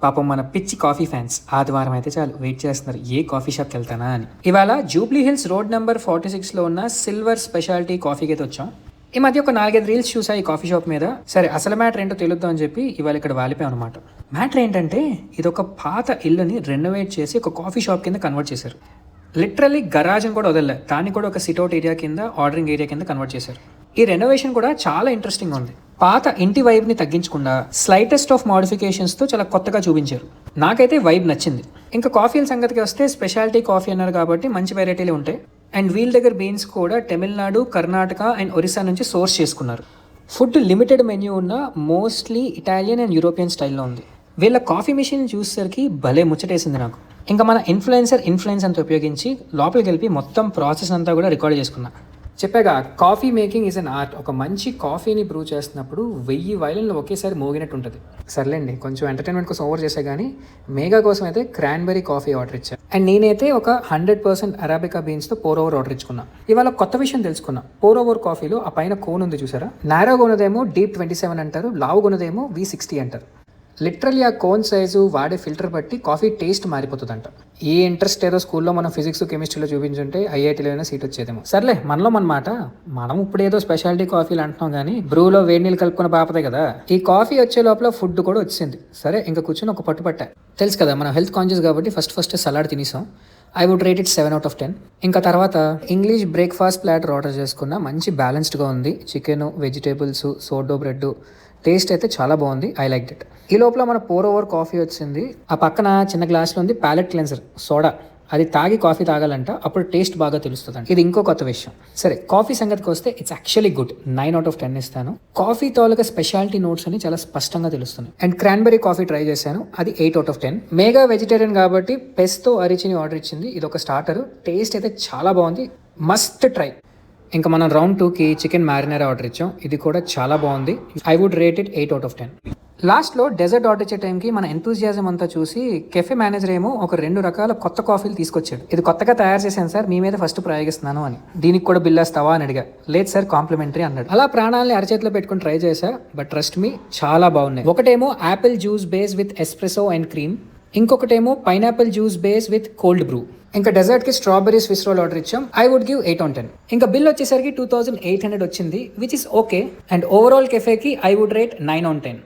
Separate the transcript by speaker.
Speaker 1: పాపం మన పిచ్చి కాఫీ ఫ్యాన్స్ ఆదివారం అయితే చాలు వెయిట్ చేస్తున్నారు ఏ కాఫీ షాప్కి వెళ్తానా అని. ఇవాళ జూబ్లీ హిల్స్ రోడ్ నెంబర్ 46లో ఉన్న సిల్వర్ స్పెషాలిటీ కాఫీకి అయితే వచ్చాం. ఈ మధ్య ఒక 4-5 రీల్స్ చూసా ఈ కాఫీ షాప్ మీద. సరే అసలు మ్యాటర్ ఏంటో తెలుద్దాం అని చెప్పి ఇవాళ ఇక్కడ వాలిపోయాం అనమాట. మ్యాటర్ ఏంటంటే ఇది ఒక పాత ఇల్లుని రెనోవేట్ చేసి ఒక కాఫీ షాప్ కింద కన్వర్ట్ చేశారు. లిటరల్లీ గరాజ్ అని కూడా వదలలే, దాన్ని కూడా ఒక సిట్అవుట్ ఏరియా కింద ఆర్డరింగ్ ఏరియా కింద కన్వర్ట్ చేశారు. ఈ రెనోవేషన్ కూడా చాలా ఇంట్రెస్టింగ్ ఉంది. పాత ఇంటి వైబ్ని తగ్గించకుండా స్లైటెస్ట్ ఆఫ్ మోడిఫికేషన్స్తో చాలా కొత్తగా చూపించారు. నాకైతే వైబ్ నచ్చింది. ఇంకా కాఫీల సంగతికి వస్తే స్పెషాలిటీ కాఫీ అన్నారు కాబట్టి మంచి వెరైటీలు ఉంటాయి. అండ్ వీళ్ళ దగ్గర బీన్స్ కూడా తమిళనాడు, కర్ణాటక అండ్ ఒరిస్సా నుంచి సోర్స్ చేసుకున్నారు. ఫుడ్ లిమిటెడ్ మెన్యూ ఉన్న మోస్ట్లీ ఇటాలియన్ అండ్ యూరోపియన్ స్టైల్లో ఉంది. వీళ్ళ కాఫీ మిషన్ చూసేసరికి భలే ముచ్చటేసింది నాకు. ఇంకా మన ఇన్ఫ్లుయెన్స్ అంతా ఉపయోగించి లోపలికి వెళ్ళి మొత్తం ప్రాసెస్ అంతా కూడా రికార్డ్ చేసుకున్నా. చెప్పాగా coffee making is an art. ఒక మంచి కాఫీని బ్రూ చేస్తున్నప్పుడు 1000 వయలిన్లు ఒకేసారి మోగినట్టు ఉంటుంది. సర్లేండి కొంచెం ఎంటర్టైన్మెంట్ కోసం ఓవర్ చేసా కానీ మేఘా కోసం అయితే క్రాన్బెరీ కాఫీ ఆర్డర్ ఇచ్చాను. అండ్ నేనైతే ఒక 100% అరాబికా బీన్స్తో పోర్ ఓవర్ ఆర్డర్ ఇచ్చుకున్నా. ఇవాళ కొత్త విషయం తెలుసుకున్నా. పోర్ ఓవర్ కాఫీలో ఆ పైన కోన్ ఉంది చూసారా, నారోగా ఉన్నదేమో డీప్ 27 అంటారు, లావుగా ఉన్నదేమో V60 అంటారు. లిటరల్లీ ఆ కోన్ సైజు వాడే ఫిల్టర్ బట్టి కాఫీ టేస్ట్ మారిపోతుందంట. ఈ ఇంట్రెస్ట్ ఏదో స్కూల్లో మనం ఫిజిక్స్ కెమిస్ట్రీలో చూపించుంటే ఐఐటీలో అయినా సీట్ వచ్చేదేమో. సర్లే మనలో మన మాట. మనం ఇప్పుడు ఏదో స్పెషాలిటీ కాఫీలు అంటున్నాం కానీ బ్రూలో వేడి నీళ్ళు కలుపుకున్న బాపదే కదా. ఈ కాఫీ వచ్చే లోపల ఫుడ్ కూడా వచ్చింది. సరే ఇంకా కూర్చొని ఒక పట్టా. తెలుసు కదా మనం హెల్త్ కాన్షియస్ కాబట్టి ఫస్ట్ సలాడ్ తినేసాం. I would rate it 7/10. ఇంకా తర్వాత ఇంగ్లీష్ బ్రేక్ఫాస్ట్ ప్లాటర్ ఆర్డర్ చేసుకున్న. మంచి బ్యాలెన్స్డ్గా ఉంది. Chicken, vegetables, sourdough bread. Taste అయితే చాలా బాగుంది. I like it. ఈ లోపల మన పోర్ ఓవర్ కాఫీ వచ్చింది. ఆ పక్కన చిన్న గ్లాస్లో ఉంది ప్యాలెట్ క్లెన్సర్ సోడా. అది తాగి కాఫీ తాగాలంట, అప్పుడు టేస్ట్ బాగా తెలుస్తుందండి. ఇది ఇంకో కొత్త విషయం. సరే కాఫీ సంగతికి వస్తే ఇట్స్ యాక్చువల్లీ గుడ్. 9/10 ఇస్తాను. కాఫీ తాలూకా స్పెషాలిటీ నోట్స్ అని చాలా స్పష్టంగా తెలుస్తున్నాయి. అండ్ క్రాన్బెరీ కాఫీ ట్రై చేశాను, అది 8/10. మేఘా వెజిటేరియన్ కాబట్టి పెస్తో అరిచిని ఆర్డర్ ఇచ్చింది. ఇది ఒక స్టార్టర్. టేస్ట్ అయితే చాలా బాగుంది, మస్ట్ ట్రై. ఇంకా మనం రౌండ్ 2కి చికెన్ మ్యారినేరా ఆర్డర్ ఇచ్చాం. ఇది కూడా చాలా బాగుంది. I would rate it 8/10. లాస్ట్లో డెజర్ట్ ఆర్డర్ ఇచ్చే టైంకి మన ఎంతూజియాజం అంతా చూసి కెఫే మేనేజర్ ఏమో ఒక 2 రకాల కొత్త కాఫీలు తీసుకొచ్చాడు. ఇది కొత్తగా తయారు చేశాను సార్, మీ మీద ఫస్ట్ ప్రయోగిస్తున్నాను అని. దీనికి కూడా బిల్ వేస్తావా అని అడిగా. లేదు సార్ కాంప్లిమెంటరీ అన్నాడు. అలా ప్రాణాలని అరచేతిలో పెట్టుకుని ట్రై చేశా. బట్ ట్రస్ట్ మీ చాలా బాగున్నాయి. ఒకటేమో apple juice base with espresso and cream, ఇంకొకటేమో pineapple juice base with cold brew. ఇంకా డెజర్ట్ కి స్ట్రాబెరీ స్విస్ రోల్ ఆర్డర్ ఇచ్చాం. I would give 8/10. ఇంకా బిల్ వచ్చేసరికి 2800 వచ్చింది, which is okay. And overall కెఫేకి ఐ వుడ్ రేట్ 9/10.